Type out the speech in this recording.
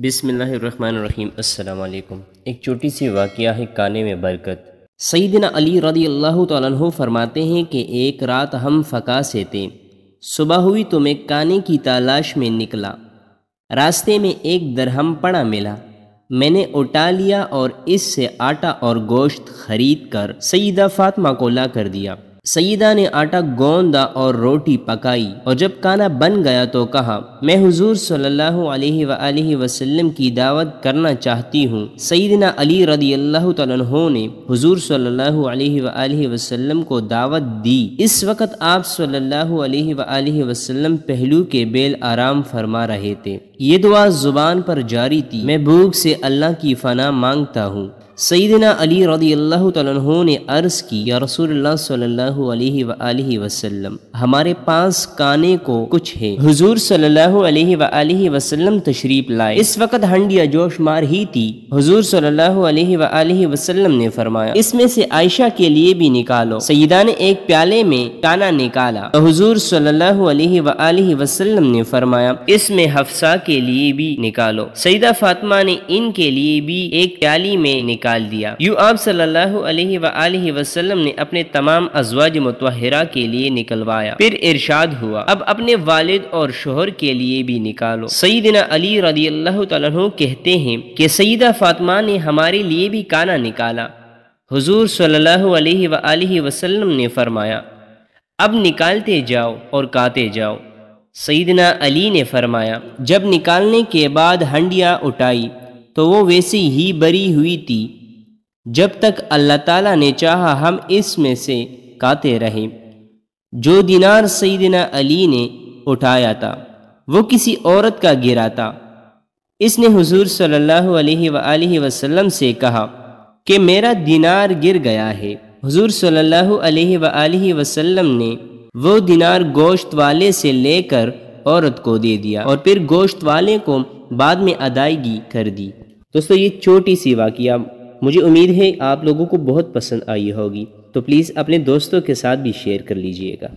بسم اللہ الرحمن الرحیم۔ السلام علیکم۔ ایک چھوٹی سی واقعہ ہے کانے میں برکت۔ سیدنا علی رضی اللہ تعالیٰ عنہ فرماتے ہیں کہ ایک رات ہم فقہ سے تھے، صبح ہوئی تو میں کانے کی تلاش میں نکلا، راستے میں ایک درہم پڑا ملا، میں نے اٹھا لیا اور اس سے آٹا اور گوشت خرید کر سیدہ فاطمہ کو لا کر دیا۔ سیدہ نے آٹا گوندا اور روٹی پکائی، اور جب کھانا بن گیا تو کہا، میں حضور صلی اللہ علیہ وآلہ وسلم کی دعوت کرنا چاہتی ہوں۔ سیدنا علی رضی اللہ تعالیٰ عنہ نے حضور صلی اللہ علیہ وآلہ وسلم کو دعوت دی۔ اس وقت آپ صلی اللہ علیہ وآلہ وسلم پہلو کے بیل آرام فرما رہے تھے۔ یہ دعا زبان پر جاری تھی، میں بھوک سے اللہ کی پناہ مانگتا ہوں۔ سیدنا علی رضی اللہ تعالیٰ عنہ نے عرض کی، یا رسول اللہ صلی اللہ علیہ وآلہ وسلم، ہمارے پاس کھانے کو کچھ ہے۔ حضور صلی اللہ علیہ وآلہ وسلم تشریف لائے۔ اس وقت ہنڈیا جوش مار ہی تھی۔ حضور صلی اللہ علیہ وآلہ وسلم نے فرمایا، اس میں سے عائشہ کے لیے بھی نکالو۔ سیدہ نے ایک پیالے میں کانا نکالا تو حضور صلی اللہ علیہ وآلہ وسلم نے فرمایا، اس میں حفصہ کے لیے بھی نکالو۔ سیدہ فاطمہ نے ان کے لیے بھی ایک پیالی میں نکال دیا۔ یوں آپ صلی اللہ علیہ وآلہ وسلم نے اپنے تمام ازواج مطہرہ کے لیے نکلوایا۔ پھر ارشاد ہوا، اب اپنے والد اور شوہر کے لیے بھی نکالو۔ سیدنا علی رضی اللہ تعالیٰ عنہ کہتے ہیں کہ سیدہ فاطمہ نے ہمارے لیے بھی کھانا نکالا۔ حضور صلی اللہ علیہ وآلہ وسلم نے فرمایا، اب نکالتے جاؤ اور کھاتے جاؤ۔ سیدنا علی نے فرمایا، جب نکالنے کے بعد ہنڈیا اٹھائی تو وہ ویسی ہی بری ہوئی تھی، جب تک اللہ تعالیٰ نے چاہا ہم اس میں سے کھاتے رہیں۔ جو دینار سیدنا علی نے اٹھایا تھا وہ کسی عورت کا گرا تھا۔ اس نے حضور صلی اللہ علیہ وآلہ وسلم سے کہا کہ میرا دینار گر گیا ہے۔ حضور صلی اللہ علیہ وآلہ وسلم نے وہ دینار گوشت والے سے لے کر عورت کو دے دیا اور پھر گوشت والے کو بعد میں ادائیگی کر دی۔ دوستو، یہ چھوٹی سی واقعہ مجھے امید ہے آپ لوگوں کو بہت پسند آئی ہوگی، تو پلیز اپنے دوستوں کے ساتھ بھی شیئر کر لیجئے گا۔